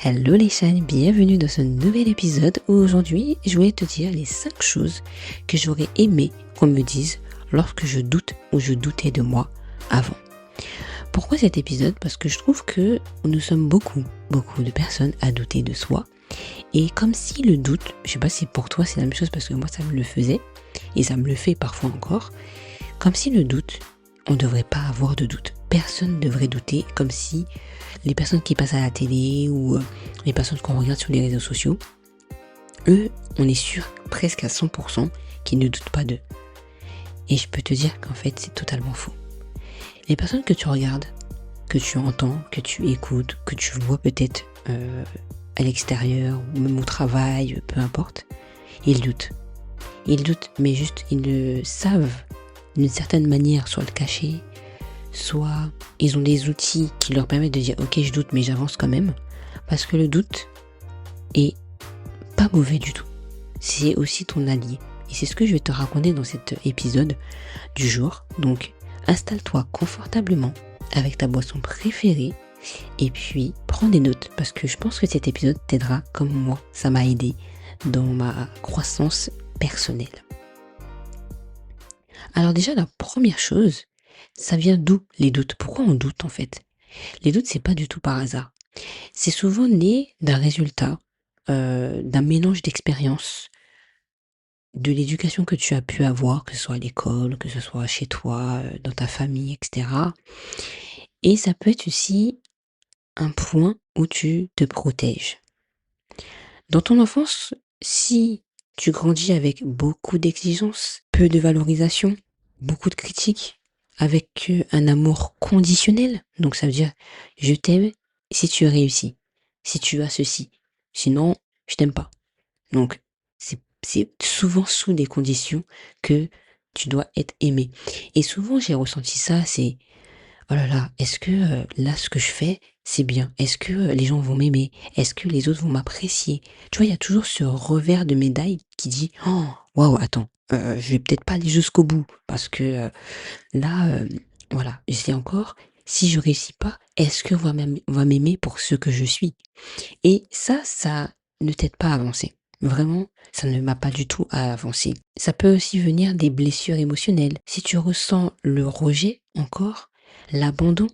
Hello les chaînes, bienvenue dans ce nouvel épisode où aujourd'hui je voulais te dire les 5 choses que j'aurais aimé qu'on me dise lorsque je doute ou je doutais de moi avant. Pourquoi cet épisode? Parce que je trouve que nous sommes beaucoup de personnes à douter de soi et comme si le doute, je sais pas si pour toi c'est la même chose parce que moi ça me le faisait et ça me le fait parfois encore, comme si le doute, on ne devrait pas avoir de doute. Personne ne devrait douter, comme si les personnes qui passent à la télé ou les personnes qu'on regarde sur les réseaux sociaux, eux, on est sûr presque à 100% qu'ils ne doutent pas d'eux. Et je peux te dire qu'en fait, c'est totalement faux. Les personnes que tu regardes, que tu entends, que tu écoutes, que tu vois peut-être à l'extérieur ou même au travail, peu importe, ils doutent. Ils doutent, mais juste ils le savent d'une certaine manière, soit le cacher, soit ils ont des outils qui leur permettent de dire ok je doute mais j'avance quand même, parce que le doute est pas mauvais du tout, c'est aussi ton allié et c'est ce que je vais te raconter dans cet épisode du jour. Donc installe-toi confortablement avec ta boisson préférée et puis prends des notes parce que je pense que cet épisode t'aidera comme moi ça m'a aidé dans ma croissance personnelle. Alors déjà la première chose, ça vient d'où les doutes? Pourquoi on doute en fait? Les doutes, c'est pas du tout par hasard. C'est souvent né d'un résultat, d'un mélange d'expériences, de l'éducation que tu as pu avoir, que ce soit à l'école, que ce soit chez toi, dans ta famille, etc. Et ça peut être aussi un point où tu te protèges. Dans ton enfance, si tu grandis avec beaucoup d'exigences, peu de valorisation, beaucoup de critiques, avec un amour conditionnel, donc ça veut dire je t'aime si tu réussis, si tu as ceci, sinon je t'aime pas. Donc c'est souvent sous des conditions que tu dois être aimé. Et souvent j'ai ressenti ça, c'est oh là là, est-ce que là ce que je fais, c'est bien? Est-ce que les gens vont m'aimer? Est-ce que les autres vont m'apprécier? Tu vois, il y a toujours ce revers de médaille qui dit oh waouh, attends, je vais peut-être pas aller jusqu'au bout parce que là, voilà, je dis encore, si je réussis pas, est-ce que on va m'aimer pour ce que je suis? Et ça ne t'aide pas à avancer. Vraiment, ça ne m'a pas du tout à avancer. Ça peut aussi venir des blessures émotionnelles. Si tu ressens le rejet encore, l'abandon,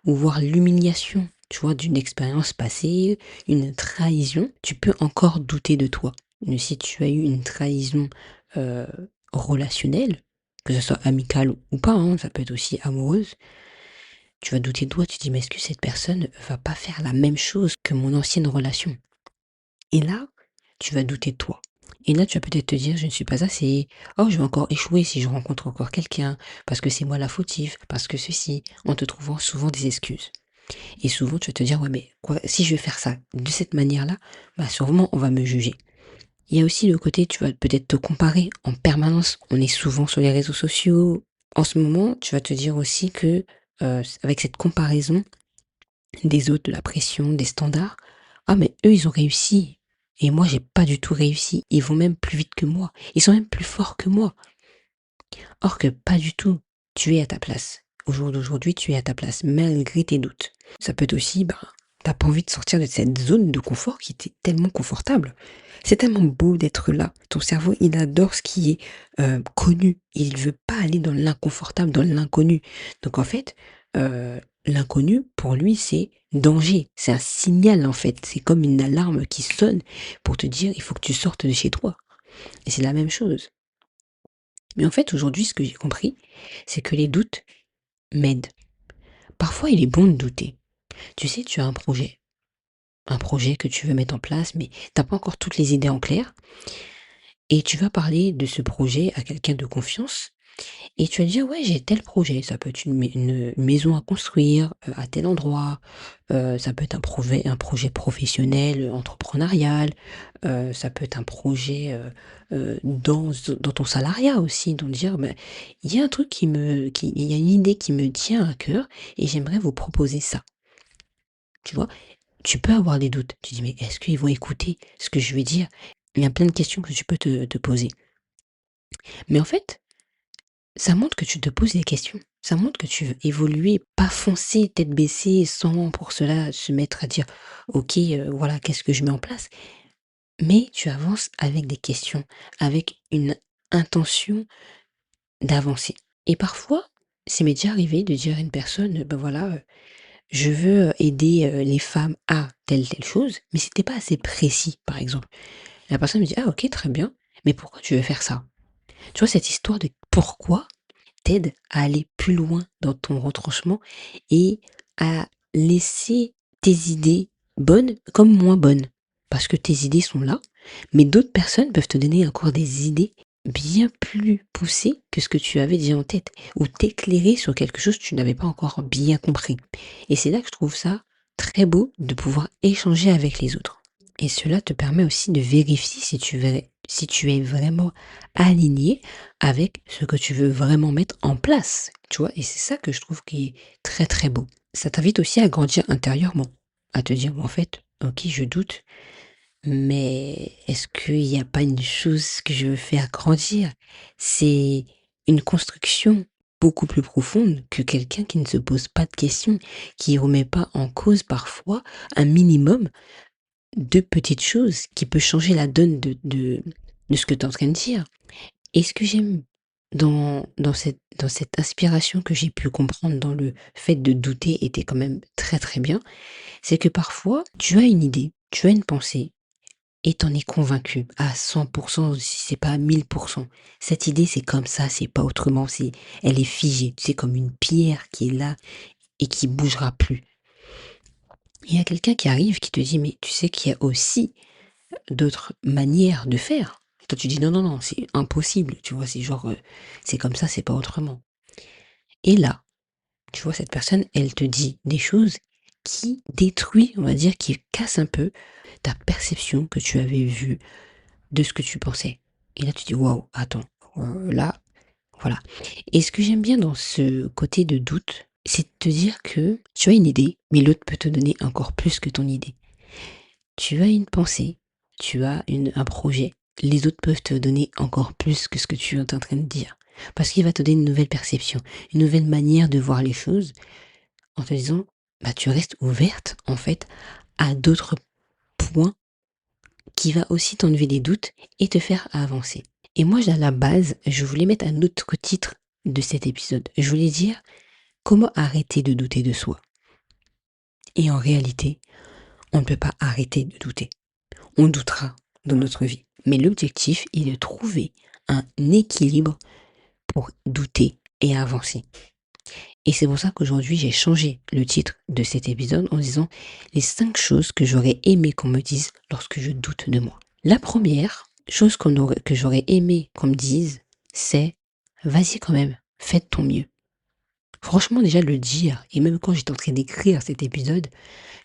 ou voire l'humiliation, tu vois, d'une expérience passée, une trahison, tu peux encore douter de toi. Mais si tu as eu une trahison euh, relationnelle, que ce soit amicale ou pas, hein, ça peut être aussi amoureuse, tu vas douter de toi, tu te dis mais est-ce que cette personne va pas faire la même chose que mon ancienne relation? Et là, tu vas douter de toi. Et là, tu vas peut-être te dire, je ne suis pas assez. Oh, je vais encore échouer si je rencontre encore quelqu'un, parce que c'est moi la fautive, parce que ceci, en te trouvant souvent des excuses. Et souvent, tu vas te dire, ouais, mais quoi, si je vais faire ça de cette manière-là, bah sûrement on va me juger. Il y a aussi le côté, tu vas peut-être te comparer en permanence. On est souvent sur les réseaux sociaux. En ce moment, tu vas te dire aussi que, avec cette comparaison des autres, de la pression, des standards, ah, mais eux, ils ont réussi. Et moi, j'ai pas du tout réussi. Ils vont même plus vite que moi. Ils sont même plus forts que moi. Or que pas du tout. Tu es à ta place. Au jour d'aujourd'hui, tu es à ta place, malgré tes doutes. Ça peut être aussi, t'as pas envie de sortir de cette zone de confort qui était tellement confortable. C'est tellement beau d'être là. Ton cerveau, il adore ce qui est connu. Il veut pas aller dans l'inconfortable, dans l'inconnu. Donc en fait, l'inconnu, pour lui, c'est danger. C'est un signal, en fait. C'est comme une alarme qui sonne pour te dire, il faut que tu sortes de chez toi. Et c'est la même chose. Mais en fait, aujourd'hui, ce que j'ai compris, c'est que les doutes m'aident. Parfois, il est bon de douter. Tu sais, tu as un projet que tu veux mettre en place, mais t'as pas encore toutes les idées en clair, et tu vas parler de ce projet à quelqu'un de confiance, et tu vas dire, ouais, j'ai tel projet, ça peut être une maison à construire à tel endroit, ça peut être un projet professionnel, entrepreneurial, ça peut être un projet dans ton salariat aussi, donc dire, ben, il y a un truc il y a une idée qui me tient à cœur, et j'aimerais vous proposer ça. Tu vois, tu peux avoir des doutes. Tu dis, mais est-ce qu'ils vont écouter ce que je vais dire? Il y a plein de questions que tu peux te poser. Mais en fait, ça montre que tu te poses des questions. Ça montre que tu veux évoluer, pas foncer tête baissée sans pour cela se mettre à dire: «OK, voilà, qu'est-ce que je mets en place?» Mais tu avances avec des questions, avec une intention d'avancer. Et parfois, ça m'est déjà arrivé de dire à une personne: «Ben voilà, je veux, aider, les femmes à telle chose», mais c'était pas assez précis, par exemple. La personne me dit: «Ah OK, très bien, mais pourquoi tu veux faire ça?» Tu vois, cette histoire de pourquoi t'aide à aller plus loin dans ton retranchement et à laisser tes idées bonnes comme moins bonnes. Parce que tes idées sont là, mais d'autres personnes peuvent te donner encore des idées bien plus poussées que ce que tu avais déjà en tête, ou t'éclairer sur quelque chose que tu n'avais pas encore bien compris. Et c'est là que je trouve ça très beau de pouvoir échanger avec les autres. Et cela te permet aussi de vérifier si tu es vraiment aligné avec ce que tu veux vraiment mettre en place, tu vois? Et c'est ça que je trouve qui est très, très beau. Ça t'invite aussi à grandir intérieurement, à te dire: «Bon, en fait, OK, je doute, mais est-ce qu'il y a pas une chose que je veux faire grandir?» C'est une construction beaucoup plus profonde que quelqu'un qui ne se pose pas de questions, qui remet pas en cause parfois un minimum de petites choses qui peut changer la donne de ce que tu es en train de dire. Et ce que j'aime dans cette inspiration que j'ai pu comprendre dans le fait de douter était quand même très, très bien, c'est que parfois, tu as une idée, tu as une pensée et tu en es convaincu à 100, si c'est pas à 1000. Cette idée, c'est comme ça, c'est pas autrement, elle est figée, c'est comme une pierre qui est là et qui bougera plus. Il y a quelqu'un qui arrive qui te dit: «Mais tu sais qu'il y a aussi d'autres manières de faire». Toi, tu dis: «Non, non, non, c'est impossible», tu vois? C'est genre, c'est comme ça, c'est pas autrement. Et là, tu vois, cette personne, elle te dit des choses qui détruit, on va dire, qui casse un peu ta perception que tu avais vue de ce que tu pensais. Et là, tu dis: «Waouh, attends, là, voilà». Et ce que j'aime bien dans ce côté de doute, c'est de te dire que tu as une idée, mais l'autre peut te donner encore plus que ton idée. Tu as une pensée, tu as un projet. Les autres peuvent te donner encore plus que ce que tu es en train de dire. Parce qu'il va te donner une nouvelle perception, une nouvelle manière de voir les choses en te disant, bah, tu restes ouverte, en fait, à d'autres points qui va aussi t'enlever des doutes et te faire avancer. Et moi, à la base, je voulais mettre un autre titre de cet épisode. Je voulais dire comment arrêter de douter de soi. Et en réalité, on ne peut pas arrêter de douter. On doutera dans notre vie. Mais l'objectif est de trouver un équilibre pour douter et avancer. Et c'est pour ça qu'aujourd'hui, j'ai changé le titre de cet épisode en disant les 5 choses que j'aurais aimé qu'on me dise lorsque je doute de moi. La première chose que j'aurais aimé qu'on me dise, c'est vas-y quand même, fais de ton mieux. Franchement, déjà de le dire, et même quand j'étais en train d'écrire cet épisode,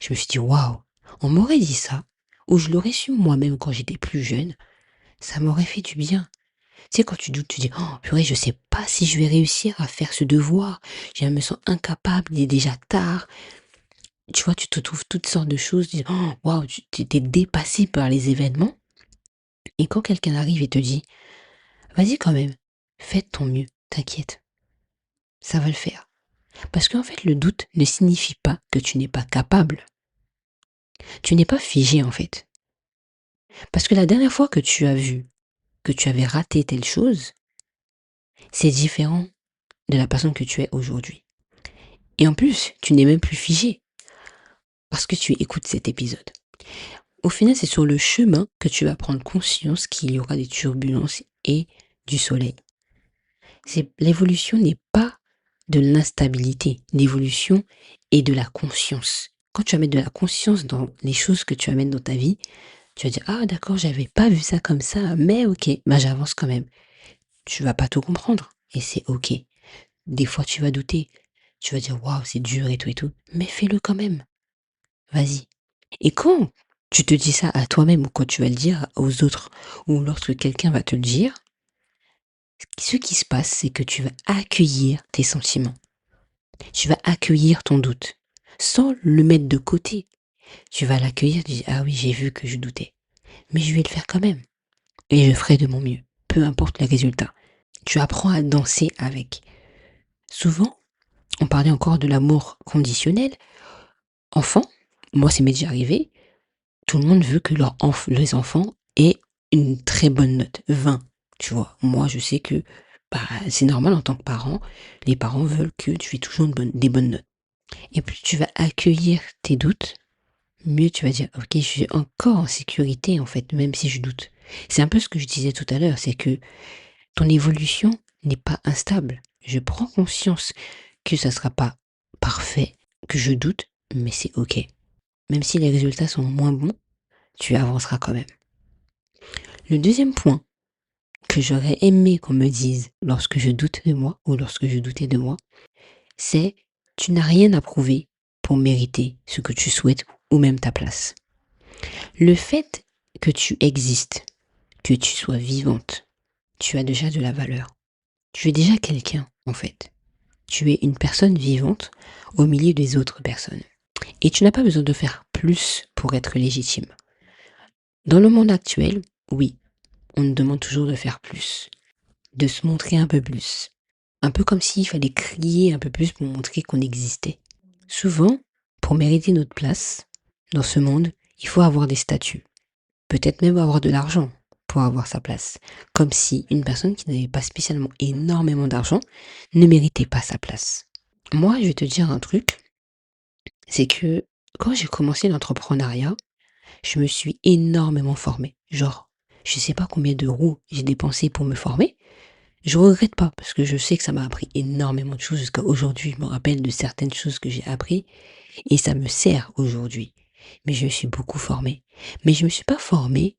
je me suis dit waouh, on m'aurait dit ça, ou je l'aurais su moi-même quand j'étais plus jeune, ça m'aurait fait du bien. Tu sais, quand tu doutes, tu dis: «Oh purée, je sais pas si je vais réussir à faire ce devoir. Je me sens incapable, il est déjà tard». Tu vois, tu te trouves toutes sortes de choses, tu dis: «Oh waouh», tu es dépassé par les événements et quand quelqu'un arrive et te dit: «Vas-y quand même, fais de ton mieux, t'inquiète, ça va le faire». Parce qu'en fait, le doute ne signifie pas que tu n'es pas capable. Tu n'es pas figé, en fait. Parce que la dernière fois que tu as vu que tu avais raté telle chose, c'est différent de la personne que tu es aujourd'hui. Et en plus, tu n'es même plus figé parce que tu écoutes cet épisode. Au final, c'est sur le chemin que tu vas prendre conscience qu'il y aura des turbulences et du soleil. L'évolution n'est pas de l'instabilité, l'évolution est de la conscience. Quand tu vas mettre de la conscience dans les choses que tu amènes dans ta vie, tu vas dire: «Ah d'accord, j'avais pas vu ça comme ça, mais OK, bah j'avance quand même». Tu vas pas tout comprendre et c'est OK. Des fois, tu vas douter, tu vas dire: «Waouh, c'est dur et tout, mais fais-le quand même, vas-y». Et quand tu te dis ça à toi-même ou quand tu vas le dire aux autres ou lorsque quelqu'un va te le dire, ce qui se passe, c'est que tu vas accueillir tes sentiments. Tu vas accueillir ton doute sans le mettre de côté. Tu vas l'accueillir, tu dis: «Ah oui, j'ai vu que je doutais, mais je vais le faire quand même et je ferai de mon mieux, peu importe les résultats». Tu apprends à danser avec. Souvent, on parlait encore de l'amour conditionnel. Enfant, moi, c'est m'est déjà arrivé, tout le monde veut que les enfants aient une très bonne note, 20, tu vois. Moi, je sais que bah, c'est normal en tant que parent, les parents veulent que tu aies toujours des bonnes notes. Et plus tu vas accueillir tes doutes, mieux tu vas dire, ok, je suis encore en sécurité en fait, même si je doute. C'est un peu ce que je disais tout à l'heure, c'est que ton évolution n'est pas instable. Je prends conscience que ça sera pas parfait, que je doute, mais c'est ok. Même si les résultats sont moins bons, tu avanceras quand même. Le deuxième point que j'aurais aimé qu'on me dise lorsque je doute de moi ou lorsque je doutais de moi, c'est tu n'as rien à prouver pour mériter ce que tu souhaites ou même ta place. Le fait que tu existes, que tu sois vivante, tu as déjà de la valeur. Tu es déjà quelqu'un en fait. Tu es une personne vivante au milieu des autres personnes. Et tu n'as pas besoin de faire plus pour être légitime. Dans le monde actuel, oui, on nous demande toujours de faire plus, de se montrer un peu plus. Un peu comme s'il fallait crier un peu plus pour montrer qu'on existait. Souvent, pour mériter notre place dans ce monde, il faut avoir des statuts. Peut-être même avoir de l'argent pour avoir sa place. Comme si une personne qui n'avait pas spécialement énormément d'argent ne méritait pas sa place. Moi, je vais te dire un truc, c'est que quand j'ai commencé l'entrepreneuriat, je me suis énormément formée. Genre, je sais pas combien d'euros j'ai dépensé pour me former. Je regrette pas parce que je sais que ça m'a appris énormément de choses jusqu'à aujourd'hui. Je me rappelle de certaines choses que j'ai appris et ça me sert aujourd'hui. Mais je me suis beaucoup formée. Mais je me suis pas formée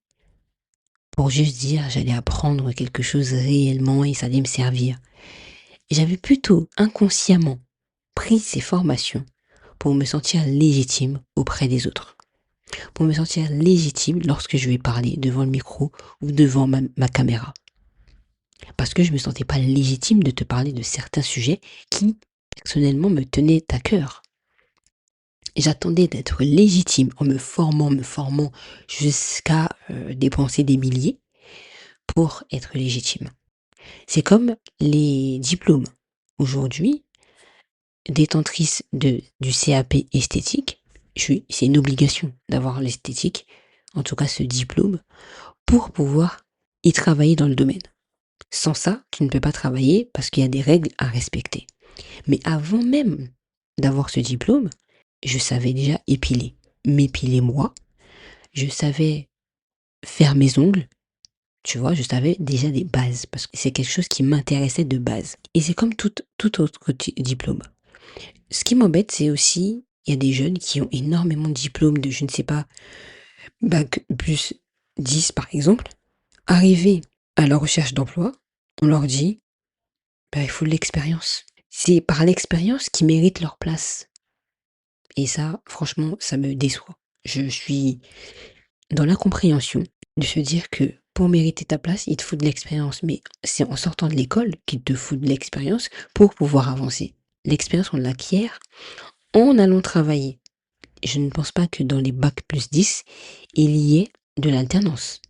pour juste dire j'allais apprendre quelque chose réellement et ça allait me servir. J'avais plutôt inconsciemment pris ces formations pour me sentir légitime auprès des autres. Pour me sentir légitime lorsque je vais parler devant le micro ou devant ma caméra. Parce que je me sentais pas légitime de te parler de certains sujets qui, personnellement, me tenaient à cœur. J'attendais d'être légitime en me formant jusqu'à dépenser des milliers pour être légitime. C'est comme les diplômes. Aujourd'hui, détentrice du CAP esthétique, c'est une obligation d'avoir l'esthétique, en tout cas ce diplôme, pour pouvoir y travailler dans le domaine. Sans ça, tu ne peux pas travailler parce qu'il y a des règles à respecter. Mais avant même d'avoir ce diplôme, je savais déjà m'épiler moi, je savais faire mes ongles, tu vois, je savais déjà des bases parce que c'est quelque chose qui m'intéressait de base. Et c'est comme tout autre diplôme. Ce qui m'embête, c'est aussi, il y a des jeunes qui ont énormément de diplômes de, je ne sais pas, bac plus 10 par exemple, arrivés à la recherche d'emploi, on leur dit, bah, il faut de l'expérience. C'est par l'expérience qu'ils méritent leur place. Et ça, franchement, ça me déçoit. Je suis dans l'incompréhension de se dire que pour mériter ta place, il te faut de l'expérience. Mais c'est en sortant de l'école qu'il te faut de l'expérience pour pouvoir avancer. L'expérience, on l'acquiert en allant travailler. Je ne pense pas que dans les bacs plus 10, il y ait de l'alternance.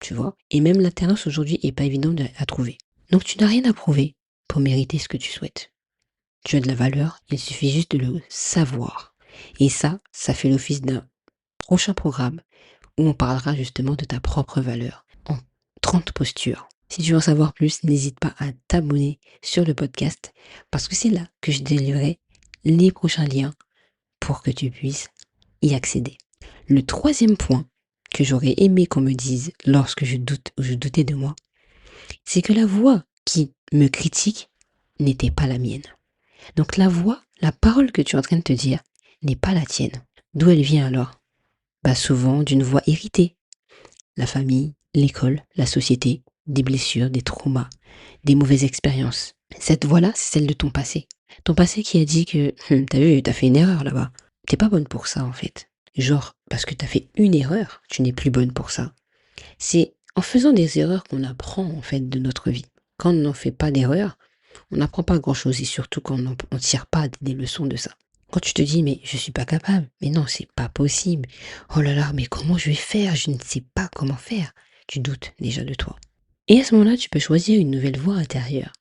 Tu vois? Et même l'alternance aujourd'hui est pas évident à trouver. Donc tu n'as rien à prouver pour mériter ce que tu souhaites. Tu as de la valeur, il suffit juste de le savoir. Et ça fait l'office d'un prochain programme où on parlera justement de ta propre valeur en 30 postures. Si tu veux en savoir plus, n'hésite pas à t'abonner sur le podcast parce que c'est là que je délivrerai les prochains liens pour que tu puisses y accéder. Le troisième point que j'aurais aimé qu'on me dise lorsque je doute ou je doutais de moi, c'est que la voix qui me critique n'était pas la mienne. Donc la voix, la parole que tu es en train de te dire n'est pas la tienne. D'où elle vient alors? Bah souvent d'une voix irritée. La famille, l'école, la société, des blessures, des traumas, des mauvaises expériences. Cette voix-là, c'est celle de ton passé. Ton passé qui a dit que, t'as vu, t'as fait une erreur là-bas. T'es pas bonne pour ça en fait. Genre, parce que t'as fait une erreur, tu n'es plus bonne pour ça. C'est en faisant des erreurs qu'on apprend en fait de notre vie. Quand on n'en fait pas d'erreur, on n'apprend pas grand-chose et surtout quand on ne tire pas des leçons de ça. Quand tu te dis mais je suis pas capable, mais non c'est pas possible. Oh là là, mais comment je vais faire? Je ne sais pas comment faire. Tu doutes déjà de toi. Et à ce moment-là, tu peux choisir une nouvelle voie intérieure.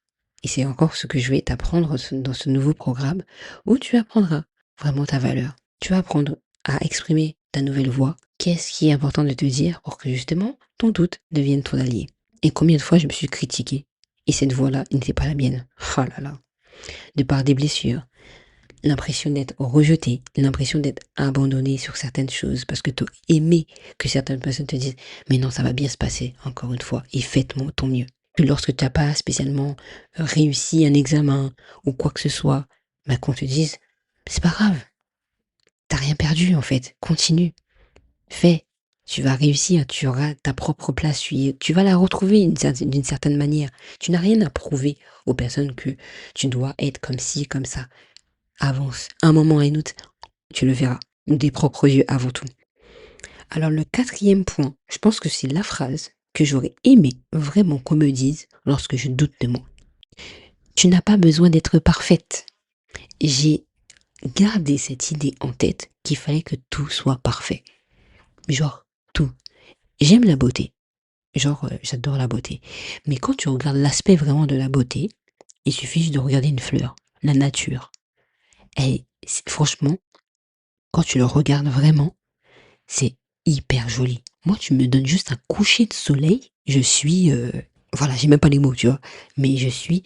Et c'est encore ce que je vais t'apprendre dans ce nouveau programme où tu apprendras vraiment ta valeur. Tu vas apprendre à exprimer ta nouvelle voix. Qu'est-ce qui est important de te dire pour que justement ton doute devienne ton allié. Et combien de fois je me suis critiquée et cette voix-là n'était pas la mienne. Oh là là. De par des blessures, l'impression d'être rejeté, l'impression d'être abandonné sur certaines choses parce que tu aimé que certaines personnes te disent mais non, ça va bien se passer, encore une fois, et faites ton mieux. Que lorsque tu n'as pas spécialement réussi un examen ou quoi que ce soit, bah, qu'on te dise c'est pas grave, t'as rien perdu en fait, continue, fais. Tu vas réussir, tu auras ta propre place, tu vas la retrouver d'une certaine manière. Tu n'as rien à prouver aux personnes que tu dois être comme ci, comme ça. Avance. Un moment et un autre, tu le verras. Des propres yeux avant tout. Alors le quatrième point, je pense que c'est la phrase que j'aurais aimé vraiment qu'on me dise lorsque je doute de moi. Tu n'as pas besoin d'être parfaite. J'ai gardé cette idée en tête qu'il fallait que tout soit parfait. Genre, tout. J'aime la beauté. Genre, j'adore la beauté. Mais quand tu regardes l'aspect vraiment de la beauté, il suffit juste de regarder une fleur, la nature. Et franchement, quand tu le regardes vraiment, c'est hyper joli. Moi, tu me donnes juste un coucher de soleil, je suis, voilà, j'ai même pas les mots, tu vois, mais je suis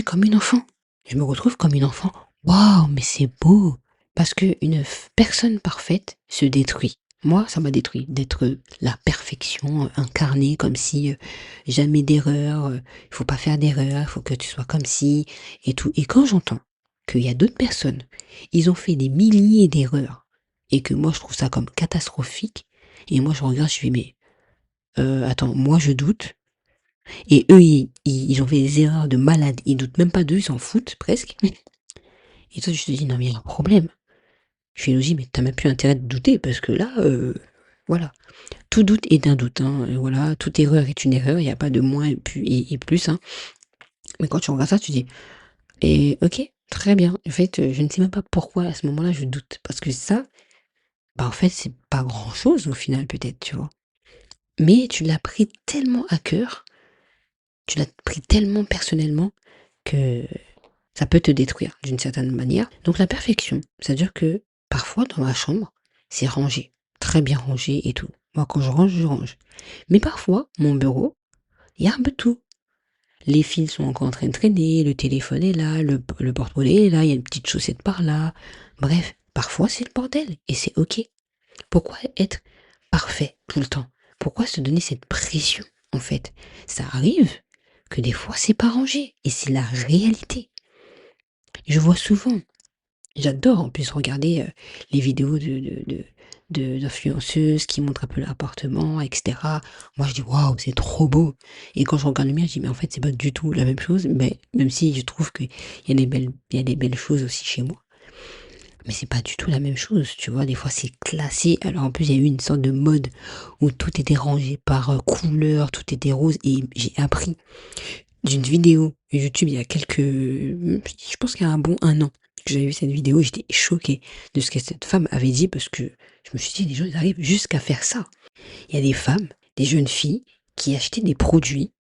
comme une enfant. Je me retrouve comme une enfant. Waouh, mais c'est beau! Parce que une personne parfaite se détruit. Moi, ça m'a détruit d'être la perfection incarnée comme si jamais d'erreur, il faut pas faire d'erreur, il faut que tu sois comme si et tout. Et quand j'entends qu'il y a d'autres personnes, ils ont fait des milliers d'erreurs et que moi je trouve ça comme catastrophique et moi je regarde, je fais mais attends, moi je doute et eux ils ont fait des erreurs de malades, ils doutent même pas d'eux, ils s'en foutent presque. Et toi je te dis non mais il y a un problème. Je lui dis, mais t'as même plus intérêt de douter, parce que là, voilà. Tout doute est un doute, hein. Et voilà, toute erreur est une erreur, il n'y a pas de moins et plus, hein. Mais quand tu regardes ça, tu dis, et ok, très bien. En fait, je ne sais même pas pourquoi à ce moment-là je doute. Parce que ça, bah en fait, c'est pas grand-chose au final, peut-être, tu vois. Mais tu l'as pris tellement à cœur, tu l'as pris tellement personnellement que ça peut te détruire d'une certaine manière. Donc la perfection, c'est-à-dire que parfois dans ma chambre, c'est rangé, très bien rangé et tout. Moi quand je range, je range. Mais parfois, mon bureau, il y a un peu de tout. Les fils sont encore en train de traîner, le téléphone est là, le porte-monnaie est là, il y a une petite chaussette par là. Bref, parfois c'est le bordel et c'est ok. Pourquoi être parfait tout le temps? Pourquoi se donner cette pression en fait? Ça arrive que des fois c'est pas rangé et c'est la réalité. Je vois souvent. J'adore en plus regarder, les vidéos d'influenceuses qui montrent un peu l'appartement et cetera. Moi je dis: «Waouh, c'est trop beau» et quand je regarde le mien, je dis: «Mais en fait, c'est pas du tout la même chose», mais même si je trouve qu'il y a des belles choses aussi chez moi, mais c'est pas du tout la même chose, tu vois? Des fois, c'est classé, alors en plus, il y a eu une sorte de mode où tout était rangé par, couleur, tout était rose et j'ai appris d'une vidéo YouTube il y a je pense qu'il y a un bon 1 an que j'avais vu cette vidéo et j'étais choquée de ce que cette femme avait dit parce que je me suis dit: «Les gens, ils arrivent jusqu'à faire ça». Il y a des femmes, des jeunes filles qui achetaient des produits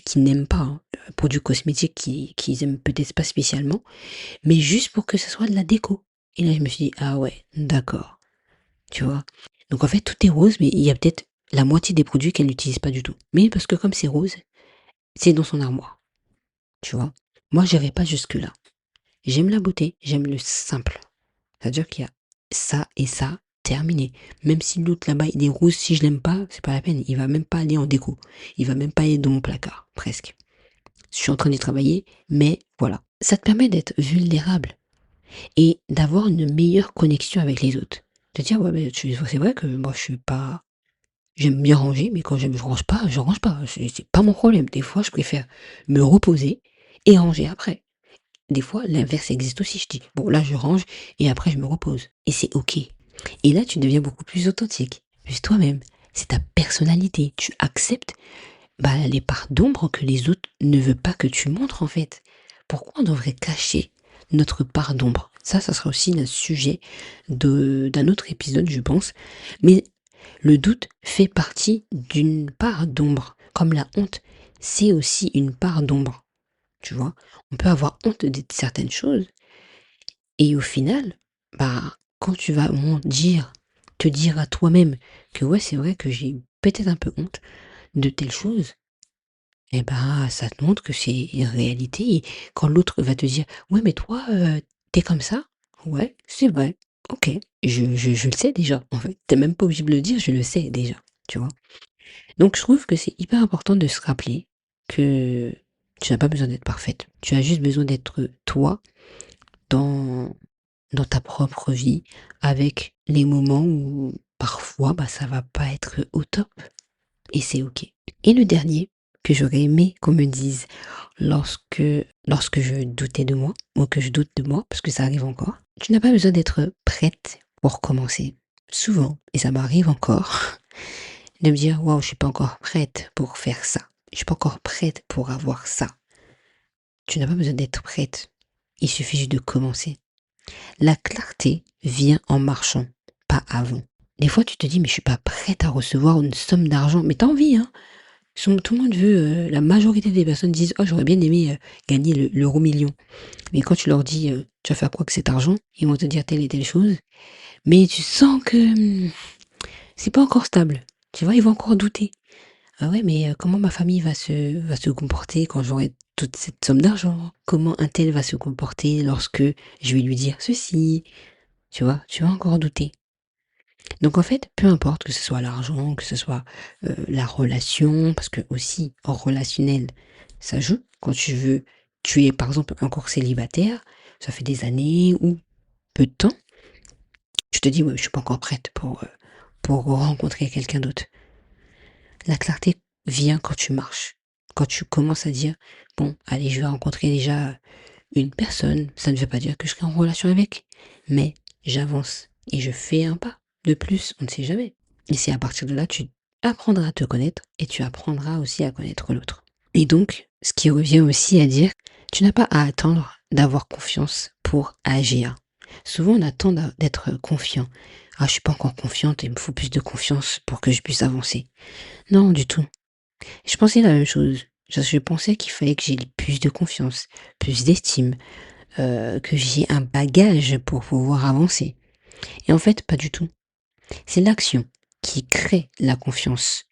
qu'ils n'aiment pas, hein, produits cosmétiques qu'ils aiment peut-être pas spécialement, mais juste pour que ce soit de la déco et là, je me suis dit: «Ah ouais, d'accord», tu vois? Donc en fait, tout est rose, mais il y a peut-être la moitié des produits qu'elle n'utilise pas du tout. Mais parce que comme c'est rose, c'est dans son armoire, tu vois? Moi, j'irai pas jusque-là. J'aime la beauté, j'aime le simple. C'est-à-dire qu'il y a ça et ça, terminé. Même si l'autre là-bas il est rose, si je l'aime pas, c'est pas la peine. Il va même pas aller en déco. Il va même pas aller dans mon placard, presque. Je suis en train d'y travailler, mais voilà. Ça te permet d'être vulnérable et d'avoir une meilleure connexion avec les autres. De dire, ouais, mais c'est vrai que moi je suis pas. J'aime bien ranger, mais quand je range pas, je range pas. C'est pas mon problème. Des fois, je préfère me reposer et ranger après. Des fois, l'inverse existe aussi. Je dis, bon, là, je range et après, je me repose. Et c'est OK. Et là, tu deviens beaucoup plus authentique, plus toi-même. C'est ta personnalité. Tu acceptes bah, les parts d'ombre que les autres ne veulent pas que tu montres, en fait. Pourquoi on devrait cacher notre part d'ombre? Ça sera aussi un sujet d'un autre épisode, je pense. Mais le doute fait partie d'une part d'ombre Comme la honte, c'est aussi une part d'ombre, tu vois? On peut avoir honte de certaines choses et au final, bah, quand tu vas te dire à toi-même que ouais, c'est vrai que j'ai peut-être un peu honte de telle chose, et bah, ça te montre que c'est une réalité et quand l'autre va te dire: «Ouais, mais toi, tu comme ça». Ouais, c'est vrai. OK, je le sais déjà, en fait. Tu même pas obligé de me le dire, je le sais déjà, tu vois? Donc je trouve que c'est hyper important de se rappeler que tu n'as pas besoin d'être parfaite. Tu as juste besoin d'être toi dans dans ta propre vie avec les moments où parfois, bah, ça va pas être au top et c'est OK. Et le dernier que j'aurais aimé qu'on me dise lorsque je doutais de moi ou que je doute de moi, parce que ça arrive encore, tu n'as pas besoin d'être prête pour commencer. Souvent, et ça m'arrive encore, de me dire: «Waouh, je suis pas encore prête pour faire ça. Je suis pas encore prête pour avoir ça». Tu n'as pas besoin d'être prête. Il suffit juste de commencer. La clarté vient en marchant, pas avant. Des fois, tu te dis: «Mais je suis pas prête à recevoir une somme d'argent», mais tu as envie, hein. Tout le monde veut, la majorité des personnes disent: «Oh, j'aurais bien aimé, gagner l'euro million». Mais quand tu leur dis, «Tu vas faire quoi avec cet argent?» Ils vont te dire telle et telle chose, mais tu sens que, c'est pas encore stable. Tu vois? Ils vont encore douter. «Ah ouais, mais comment ma famille va se comporter quand j'aurai toute cette somme d'argent? Comment un tel va se comporter lorsque je vais lui dire ceci?» Tu vois? Tu vas encore douter. Donc en fait, peu importe que ce soit l'argent, que ce soit, la relation, parce que aussi en relationnel, ça joue. Quand tu es par exemple encore célibataire, ça fait des années ou peu de temps, tu te dis: «Ouais, je suis pas encore prête pour rencontrer quelqu'un d'autre». La clarté vient quand tu marches, quand tu commences à dire: «Bon, allez, je vais rencontrer déjà une personne, ça ne veut pas dire que je serai en relation avec, mais j'avance et je fais un pas de plus, on ne sait jamais». Et c'est à partir de là, tu apprendras à te connaître et tu apprendras aussi à connaître l'autre. Et donc, ce qui revient aussi à dire, tu n'as pas à attendre d'avoir confiance pour agir. Souvent, on attend d'être confiant. Ah, je suis pas encore confiante, il me faut plus de confiance pour que je puisse avancer. Non, du tout. Je pensais la même chose. Je pensais qu'il fallait que j'ai plus de confiance, plus d'estime, que j'ai un bagage pour pouvoir avancer. Et en fait, pas du tout. C'est l'action qui crée la confiance.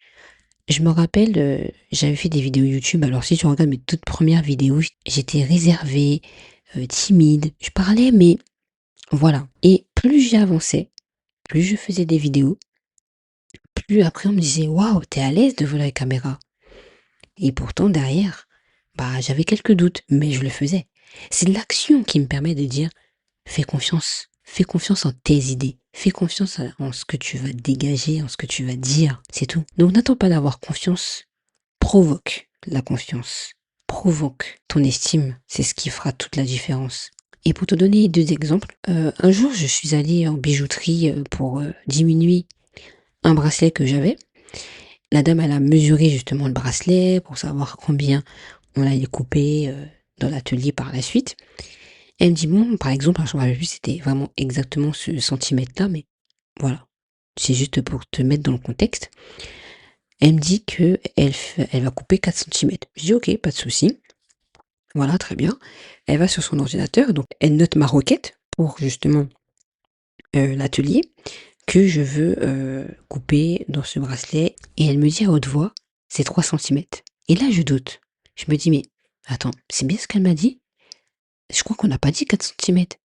Je me rappelle, j'avais fait des vidéos YouTube, alors si tu regardes mes toutes premières vidéos, j'étais réservée, timide, je parlais mais voilà et plus j'avançais, plus je faisais des vidéos, plus après on me disait: «Waouh, tu es à l'aise devant la caméra» et pourtant derrière, bah, j'avais quelques doutes, mais je le faisais. C'est l'action qui me permet de dire: fais confiance en tes idées, fais confiance en ce que tu vas dégager, en ce que tu vas dire, c'est tout. Donc n'attends pas d'avoir confiance. Provoque la confiance, provoque ton estime, c'est ce qui fera toute la différence. Et pour te donner 2 exemples, un jour je suis allée en bijouterie, pour, diminuer un bracelet que j'avais. La dame, elle a mesuré justement le bracelet pour savoir combien on allait couper, dans l'atelier par la suite. Elle me dit: «Bon», par exemple, je me rappelle plus c'était vraiment exactement ce centimètre-là, mais voilà, c'est juste pour te mettre dans le contexte. Elle me dit qu'elle va couper 4 centimètres. Je dis: «OK, pas de souci». Voilà, très bien. Elle va sur son ordinateur, donc elle note ma requête pour justement, l'atelier que je veux, couper dans ce bracelet et elle me dit à haute voix: «C'est 3 centimètres». Et là, je doute. Je me dis: «Mais attends, c'est bien ce qu'elle m'a dit? Je crois qu'on n'a pas dit 4 centimètres.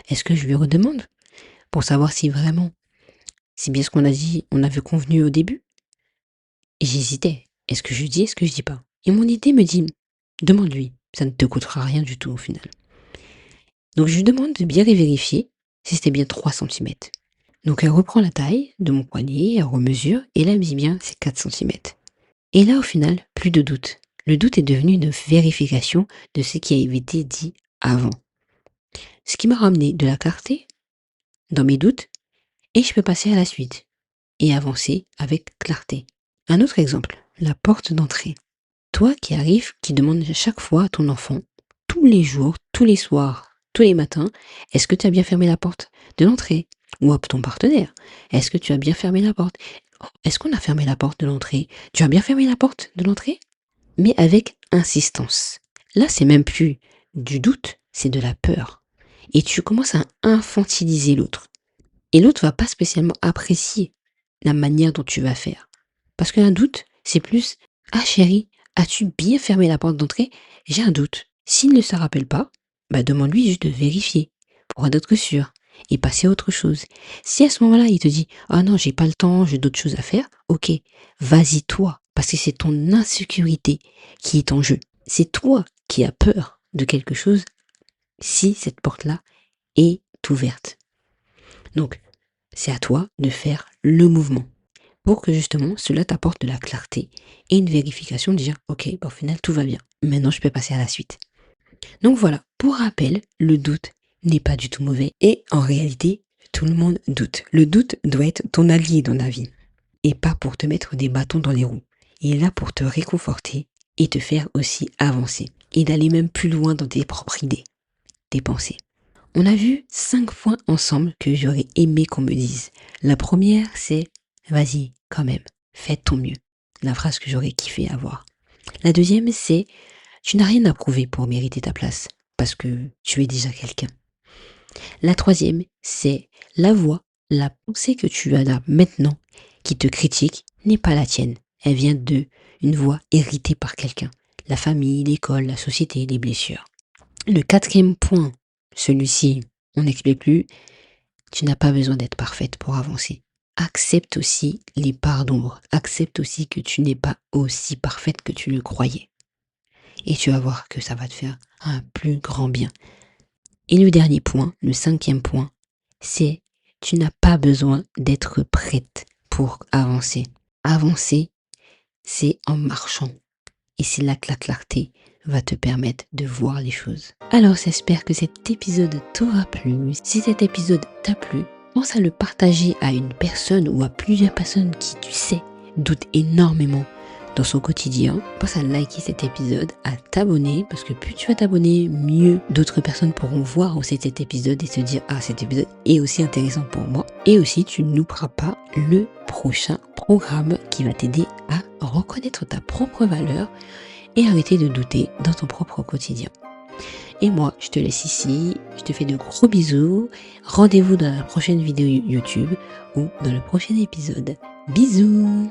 Est-ce que je lui redemande pour savoir si vraiment c'est bien ce qu'on a dit, on avait convenu au début?» Et j'hésitais. Est-ce que je dis? Est-ce que je dis pas? Et mon idée me dit: «Demande-lui, ça ne te coûtera rien du tout au final». Donc je lui demande de bien vérifier si c'était bien 3 centimètres. Donc elle reprend la taille de mon poignet, elle remesure et là elle me dit bien c'est 4 centimètres. Et là au final, plus de doute. Le doute est devenu une vérification de ce qui avait été dit avant. Ce qui m'a ramené de la clarté dans mes doutes et je peux passer à la suite et avancer avec clarté. Un autre exemple, la porte d'entrée. Toi qui arrives, qui demandes à chaque fois à ton enfant, tous les jours, tous les soirs, tous les matins, est-ce que tu as bien fermé la porte de l'entrée? ou à ton partenaire. Est-ce que tu as bien fermé la porte? Oh, est-ce qu'on a fermé la porte de l'entrée? Tu as bien fermé la porte de l'entrée? Mais avec insistance. Là, c'est même plus du doute, c'est de la peur. Et tu commences à infantiliser l'autre. Et l'autre va pas spécialement apprécier la manière dont tu vas faire. Parce qu'un doute, c'est plus: «Ah chérie, as-tu bien fermé la porte d'entrée? J'ai un doute». S'il ne se rappelle pas, bah demande-lui juste de vérifier pour être sûr et passer à autre chose. Si à ce moment-là, il te dit: «Ah non, j'ai pas le temps, j'ai d'autres choses à faire», OK, vas-y toi, parce que c'est ton insécurité qui est en jeu. C'est toi qui as peur de quelque chose si cette porte-là est ouverte. Donc, c'est à toi de faire le mouvement pour que justement cela t'apporte de la clarté et une vérification de dire: OK, bah, au final tout va bien. Maintenant je peux passer à la suite. Donc voilà, pour rappel, le doute n'est pas du tout mauvais et en réalité, tout le monde doute. Le doute doit être ton allié dans la vie et pas pour te mettre des bâtons dans les roues. Il est là pour te réconforter et te faire aussi avancer et d'aller même plus loin dans tes propres idées, tes pensées. On a vu 5 points ensemble que j'aurais aimé qu'on me dise. La première, c'est: vas-y, quand même, fais de ton mieux. La phrase que j'aurais kiffé avoir. La deuxième, c'est: tu n'as rien à prouver pour mériter ta place, parce que tu es déjà quelqu'un. La troisième, c'est: la voix, la pensée que tu as là maintenant, qui te critique, n'est pas la tienne. Elle vient de une voix héritée par quelqu'un. La famille, l'école, la société, les blessures. Le quatrième point, celui-ci, on n'explique plus: tu n'as pas besoin d'être parfaite pour avancer. Accepte aussi les parts d'ombre. Accepte aussi que tu n'es pas aussi parfaite que tu le croyais. Et tu vas voir que ça va te faire un plus grand bien. Et le dernier point, le cinquième point, c'est: tu n'as pas besoin d'être prête pour avancer. Avancer, c'est en marchant. Et c'est là que la clarté va te permettre de voir les choses. Alors j'espère que cet épisode t'aura plu. Si cet épisode t'a plu, pense à le partager à une personne ou à plusieurs personnes qui, tu sais, doutent énormément dans son quotidien. Pense à liker cet épisode, à t'abonner, parce que plus tu vas t'abonner, mieux d'autres personnes pourront voir aussi cet épisode et se dire: ah, cet épisode est aussi intéressant pour moi. Et aussi, tu ne louperas pas le prochain programme qui va t'aider à reconnaître ta propre valeur et arrêter de douter dans ton propre quotidien. Et moi, je te laisse ici, je te fais de gros bisous. Rendez-vous dans la prochaine vidéo YouTube ou dans le prochain épisode. Bisous!